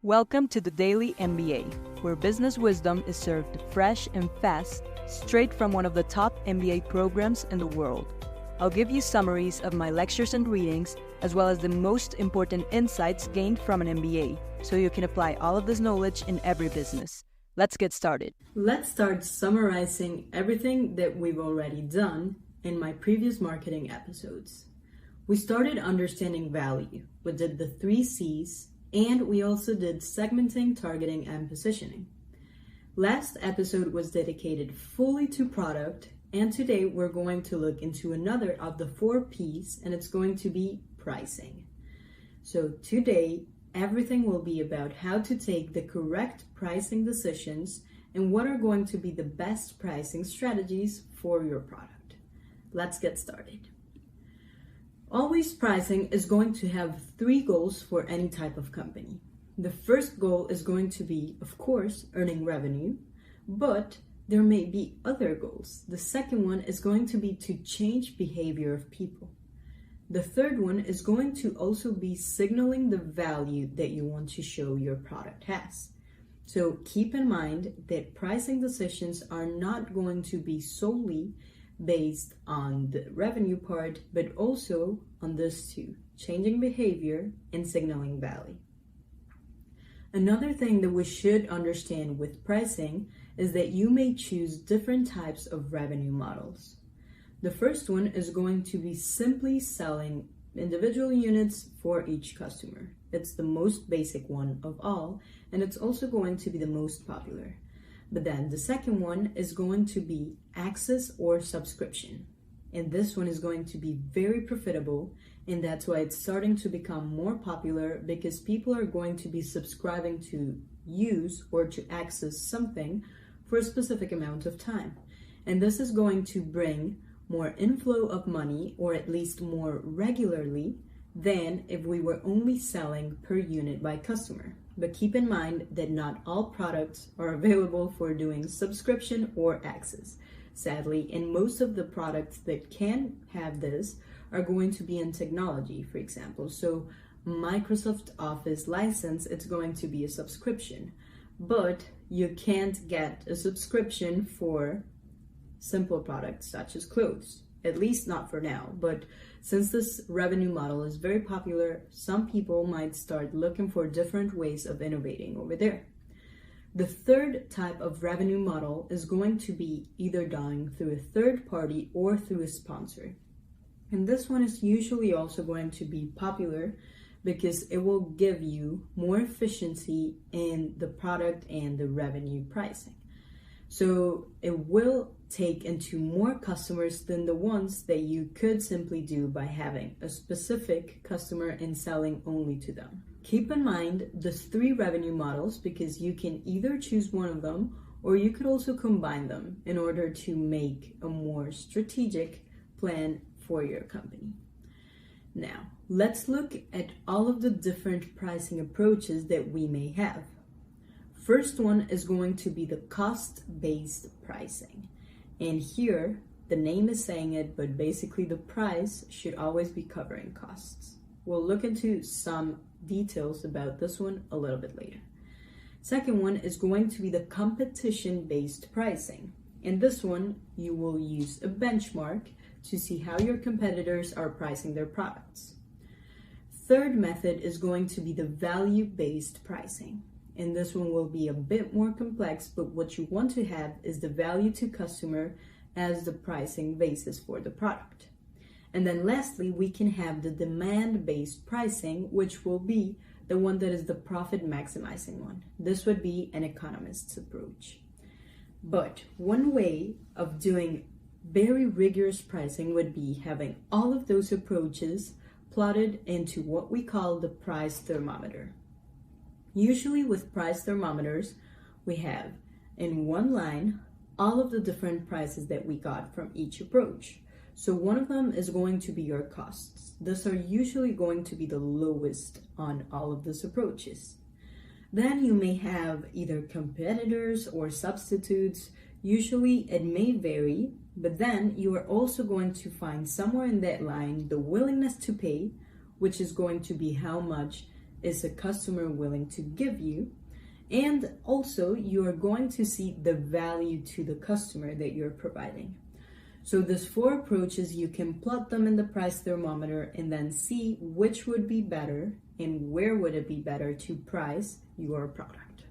Welcome to the Daily MBA, where business wisdom is served fresh and fast, straight from one of the top MBA programs in the world. I'll give you summaries of my lectures and readings, as well as the most important insights gained from an MBA, so you can apply all of this knowledge in every business. Let's get started. Let's start summarizing everything that we've already done in my previous marketing episodes. We started understanding value. We did the 3 C's, and we also did segmenting, targeting, and positioning. Last episode was dedicated fully to product, and today we're going to look into another of the 4 P's, and it's going to be pricing. So today, everything will be about how to take the correct pricing decisions and what are going to be the best pricing strategies for your product. Let's get started. Always pricing is going to have 3 goals for any type of company. The first goal is going to be, of course, earning revenue, but there may be other goals. The second one is going to be to change behavior of people. The third one is going to also be signaling the value that you want to show your product has. So keep in mind that pricing decisions are not going to be solely based on the revenue part, but also on this too, changing behavior and signaling value. Another thing that we should understand with pricing is that you may choose different types of revenue models. The first one is going to be simply selling individual units for each customer. It's the most basic one of all, and it's also going to be the most popular. But then the second one is going to be access or subscription. And this one is going to be very profitable, and that's why it's starting to become more popular, because people are going to be subscribing to use or to access something for a specific amount of time. And this is going to bring more inflow of money, or at least more regularly, than if we were only selling per unit by customer. But keep in mind that not all products are available for doing subscription or access, sadly, and most of the products that can have this are going to be in technology, for example. So Microsoft Office license, it's going to be a subscription, but you can't get a subscription for simple products such as clothes, at least not for now. But since this revenue model is very popular, some people might start looking for different ways of innovating over there. The third type of revenue model is going to be either done through a third party or through a sponsor. And this one is usually also going to be popular because it will give you more efficiency in the product and the revenue pricing. So it will take into more customers than the ones that you could simply do by having a specific customer and selling only to them. Keep in mind the 3 revenue models, because you can either choose one of them or you could also combine them in order to make a more strategic plan for your company. Now, let's look at all of the different pricing approaches that we may have. First one is going to be the cost-based pricing. And here, the name is saying it, but basically the price should always be covering costs. We'll look into some details about this one a little bit later. Second one is going to be the competition-based pricing. In this one, you will use a benchmark to see how your competitors are pricing their products. Third method is going to be the value-based pricing. And this one will be a bit more complex, but what you want to have is the value to customer as the pricing basis for the product. And then lastly, we can have the demand-based pricing, which will be the one that is the profit maximizing one. This would be an economist's approach. But one way of doing very rigorous pricing would be having all of those approaches plotted into what we call the price thermometer. Usually with price thermometers, we have in one line all of the different prices that we got from each approach. So one of them is going to be your costs. These are usually going to be the lowest on all of these approaches. Then you may have either competitors or substitutes. Usually it may vary, but then you are also going to find somewhere in that line the willingness to pay, which is going to be how much is a customer willing to give you? And also, you are going to see the value to the customer that you're providing. So these 4 approaches, you can plot them in the price thermometer and then see which would be better and where would it be better to price your product.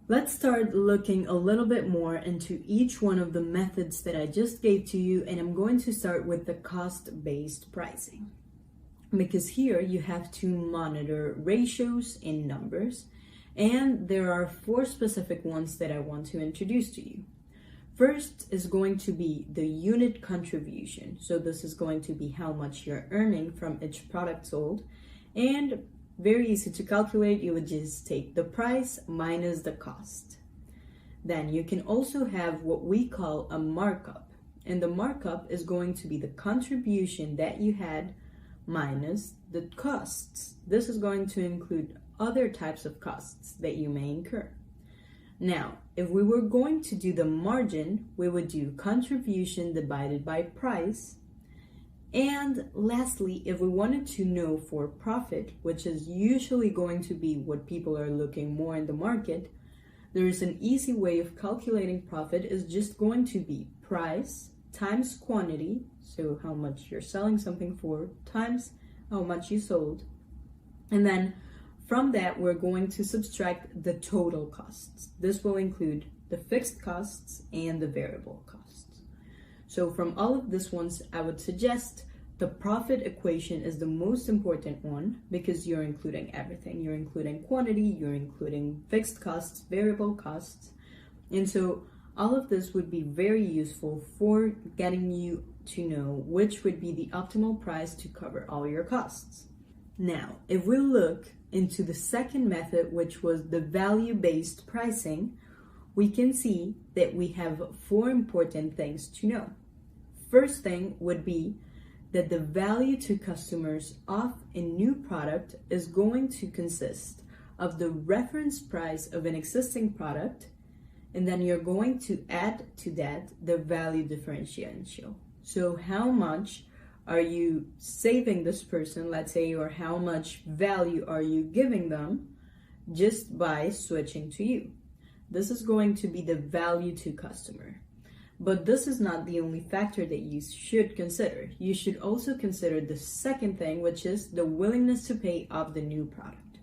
Let's start looking a little bit more into each one of the methods that I just gave to you, and I'm going to start with the cost-based pricing. Because here you have to monitor ratios and numbers, and there are 4 specific ones that I want to introduce to you. First is going to be the unit contribution. So this is going to be how much you're earning from each product sold. And very easy to calculate, you would just take the price minus the cost. Then you can also have what we call a markup. And the markup is going to be the contribution that you had minus the costs. This is going to include other types of costs that you may incur. Now, if we were going to do the margin, we would do contribution divided by price. And lastly, if we wanted to know for profit, which is usually going to be what people are looking more in the market, there is an easy way of calculating profit is just going to be price times quantity, so how much you're selling something for, times how much you sold. And then from that, we're going to subtract the total costs. This will include the fixed costs and the variable costs. So from all of these ones, I would suggest the profit equation is the most important one because you're including everything. You're including quantity, you're including fixed costs, variable costs. And so all of this would be very useful for getting you to know which would be the optimal price to cover all your costs. Now, if we look into the second method, which was the value-based pricing, we can see that we have 4 important things to know. First thing would be that the value to customers of a new product is going to consist of the reference price of an existing product, and then you're going to add to that the value differential. So how much are you saving this person, let's say, or how much value are you giving them just by switching to you? This is going to be the value to customer. But this is not the only factor that you should consider. You should also consider the second thing, which is the willingness to pay of the new product.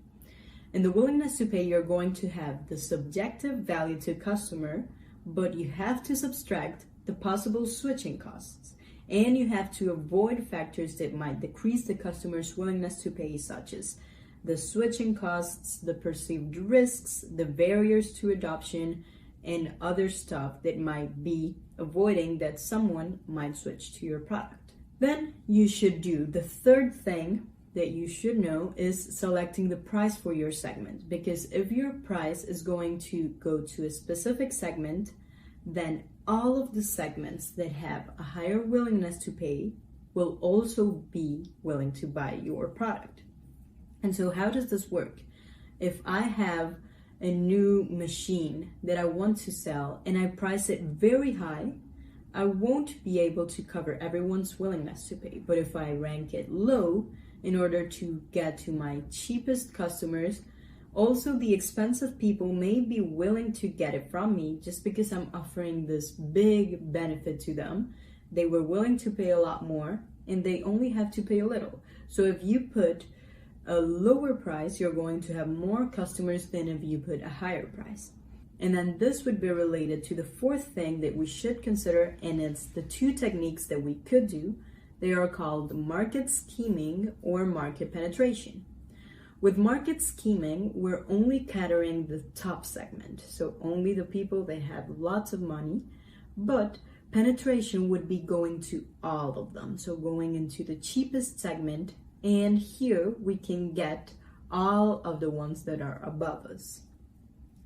In the willingness to pay, you're going to have the subjective value to customer, but you have to subtract the possible switching costs. And you have to avoid factors that might decrease the customer's willingness to pay, such as the switching costs, the perceived risks, the barriers to adoption, and other stuff that might be avoiding that someone might switch to your product. Then you should do the third thing that you should know is selecting the price for your segment. Because if your price is going to go to a specific segment, then all of the segments that have a higher willingness to pay will also be willing to buy your product. And so how does this work? If I have a new machine that I want to sell and I price it very high, I won't be able to cover everyone's willingness to pay. But if I rank it low in order to get to my cheapest customers, also the expensive people may be willing to get it from me just because I'm offering this big benefit to them. They were willing to pay a lot more and they only have to pay a little. So if you put a lower price, you're going to have more customers than if you put a higher price. And then this would be related to the fourth thing that we should consider, and it's the 2 techniques that we could do. They are called market scheming or market penetration. With market scheming, we're only catering the top segment, so only the people that have lots of money, but penetration would be going to all of them, so going into the cheapest segment, and here we can get all of the ones that are above us.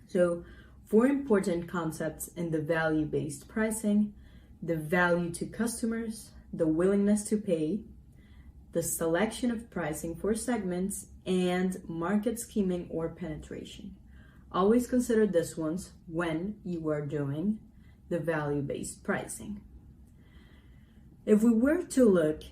So 4 important concepts in the value-based pricing: the value to customers, the willingness to pay, the selection of pricing for segments, and market scheming or penetration. Always consider these ones when you are doing the value-based pricing. If we were to look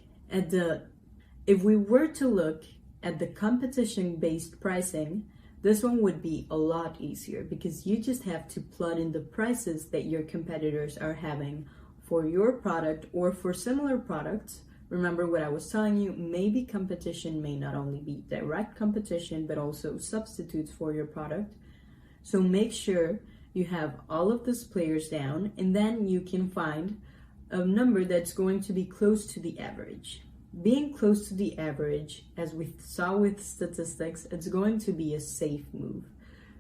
at the competition-based pricing, this one would be a lot easier because you just have to plug in the prices that your competitors are having for your product or for similar products. Remember what I was telling you, maybe competition may not only be direct competition, but also substitutes for your product. So make sure you have all of these players down, and then you can find a number that's going to be close to the average. Being close to the average, as we saw with statistics, it's going to be a safe move.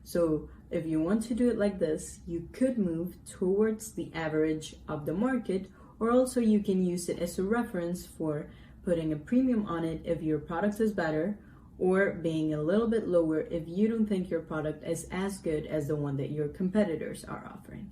So if you want to do it like this, you could move towards the average of the market, or also you can use it as a reference for putting a premium on it if your product is better, or being a little bit lower if you don't think your product is as good as the one that your competitors are offering.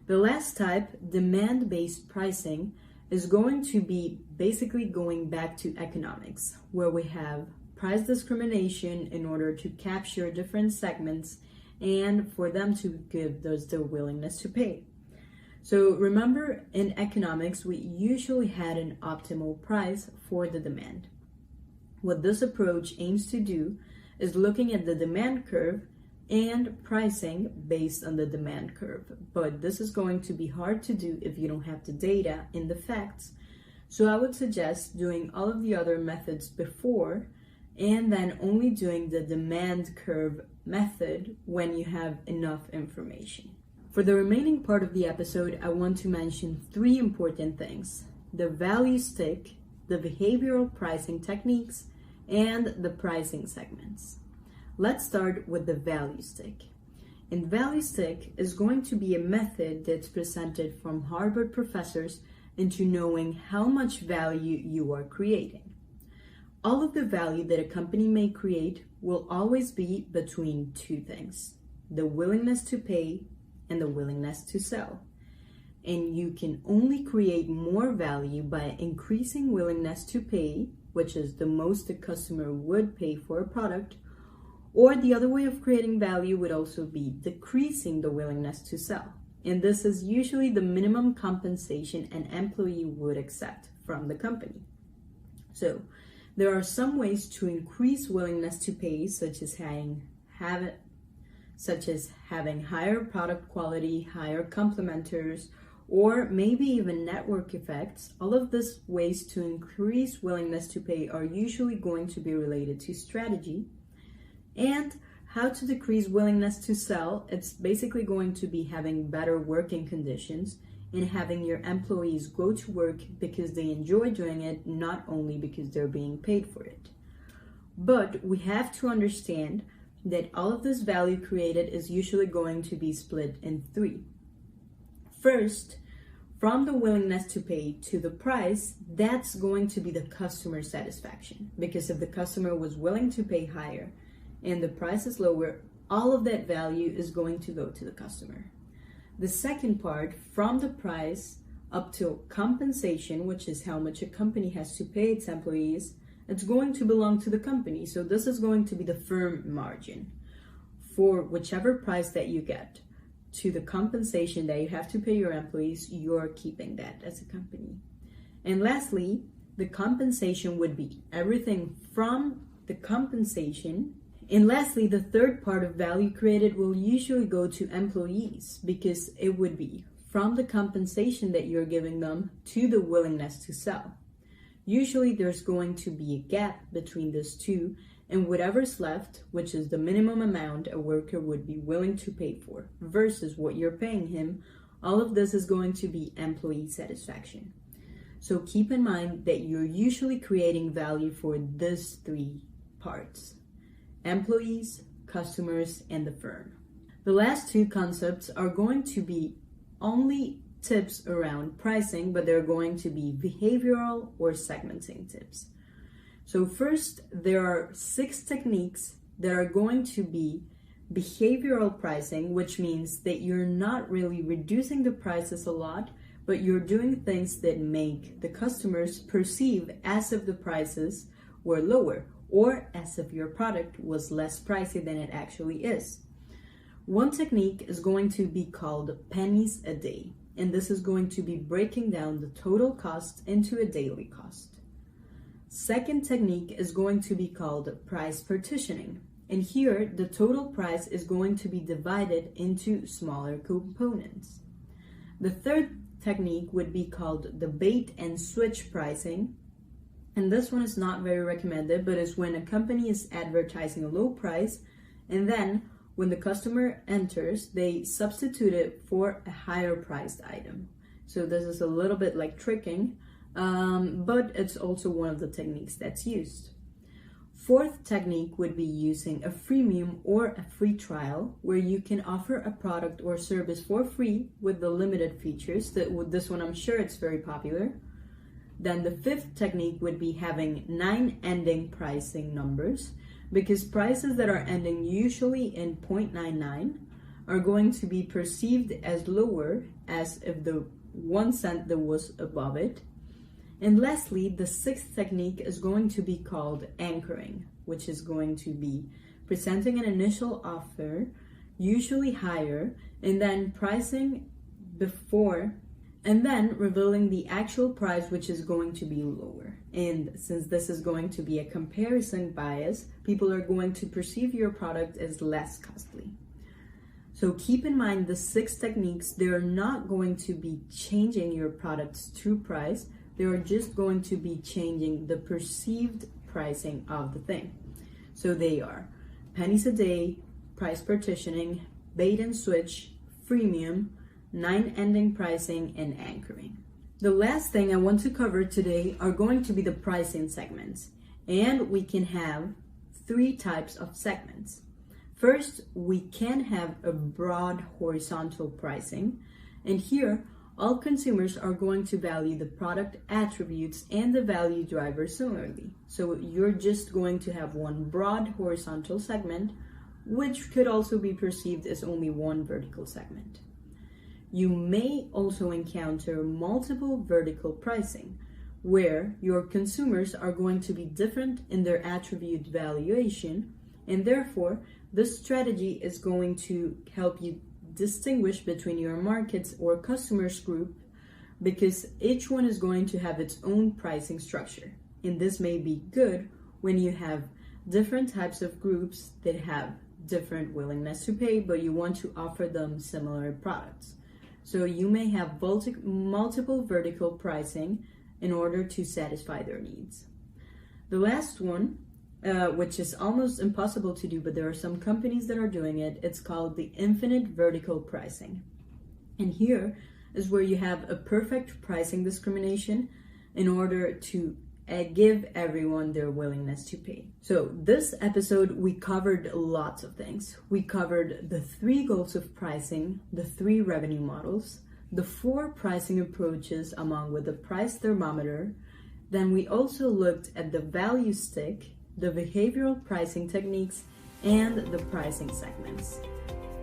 The last type, demand-based pricing, is going to be basically going back to economics, where we have price discrimination in order to capture different segments and for them to give those the willingness to pay. So remember, in economics, we usually had an optimal price for the demand. What this approach aims to do is looking at the demand curve and pricing based on the demand curve. But this is going to be hard to do if you don't have the data and the facts. So I would suggest doing all of the other methods before and then only doing the demand curve method when you have enough information. For the remaining part of the episode, I want to mention 3 important things: the value stick, the behavioral pricing techniques, and the pricing segments. Let's start with the value stick. And value stick is going to be a method that's presented from Harvard professors into knowing how much value you are creating. All of the value that a company may create will always be between 2 things: the willingness to pay and the willingness to sell. And you can only create more value by increasing willingness to pay, which is the most the customer would pay for a product, or the other way of creating value would also be decreasing the willingness to sell. And this is usually the minimum compensation an employee would accept from the company. So there are some ways to increase willingness to pay, such as having higher product quality, higher complementers, or maybe even network effects. All of these ways to increase willingness to pay are usually going to be related to strategy. And how to decrease willingness to sell, it's basically going to be having better working conditions and having your employees go to work because they enjoy doing it, not only because they're being paid for it. But we have to understand that all of this value created is usually going to be split in 3. First, from the willingness to pay to the price, that's going to be the customer satisfaction. Because if the customer was willing to pay higher and the price is lower, all of that value is going to go to the customer. The second part, from the price up to compensation, which is how much a company has to pay its employees, it's going to belong to the company. So this is going to be the firm margin for whichever price that you get to the compensation that you have to pay your employees. You're keeping that as a company. And lastly, the compensation would be everything from the compensation. And lastly, the third part of value created will usually go to employees, because it would be from the compensation that you're giving them to the willingness to sell. Usually there's going to be a gap between those two, and whatever's left, which is the minimum amount a worker would be willing to pay for versus what you're paying him, all of this is going to be employee satisfaction. So keep in mind that you're usually creating value for these 3 parts: employees, customers, and the firm. The last 2 concepts are going to be only tips around pricing, but they're going to be behavioral or segmenting tips. So first, there are 6 techniques that are going to be behavioral pricing, which means that you're not really reducing the prices a lot, but you're doing things that make the customers perceive as if the prices were lower, or as if your product was less pricey than it actually is. One technique is going to be called pennies a day, and this is going to be breaking down the total cost into a daily cost. Second technique is going to be called price partitioning. And here, the total price is going to be divided into smaller components. The third technique would be called the bait and switch pricing. And this one is not very recommended, but it's when a company is advertising a low price, and then when the customer enters, they substitute it for a higher priced item. So this is a little bit like tricking, but it's also one of the techniques that's used. Fourth technique would be using a freemium or a free trial, where you can offer a product or service for free with the limited features. This one, I'm sure it's very popular. Then the fifth technique would be having 9 ending pricing numbers, because prices that are ending usually in 0.99 are going to be perceived as lower as if the 1 cent that was above it. And lastly, the sixth technique is going to be called anchoring, which is going to be presenting an initial offer, usually higher, and then pricing before, and then revealing the actual price, which is going to be lower. And since this is going to be a comparison bias, people are going to perceive your product as less costly. So keep in mind the 6 techniques, they're not going to be changing your product's true price. They are just going to be changing the perceived pricing of the thing. So they are pennies a day, price partitioning, bait and switch, freemium, 9 ending pricing, and anchoring. The last thing I want to cover today are going to be the pricing segments. And we can have 3 types of segments. First, we can have a broad horizontal pricing. And here, all consumers are going to value the product attributes and the value driver similarly. So you're just going to have one broad horizontal segment, which could also be perceived as only one vertical segment. You may also encounter multiple vertical pricing, where your consumers are going to be different in their attribute valuation, and therefore this strategy is going to help you distinguish between your markets or customers group, because each one is going to have its own pricing structure. And this may be good when you have different types of groups that have different willingness to pay, but you want to offer them similar products. So you may have multiple vertical pricing in order to satisfy their needs. The last one, which is almost impossible to do, but there are some companies that are doing it, it's called the infinite vertical pricing. And here is where you have a perfect pricing discrimination in order to give everyone their willingness to pay. So this episode, we covered lots of things. We covered the 3 goals of pricing, the 3 revenue models, the 4 pricing approaches along with the price thermometer. Then we also looked at the value stick, the behavioral pricing techniques, and the pricing segments.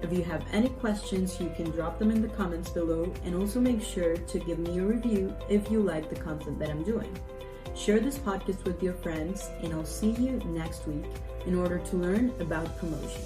If you have any questions, you can drop them in the comments below, and also make sure to give me a review if you like the content that I'm doing. Share this podcast with your friends, and I'll see you next week in order to learn about promotion.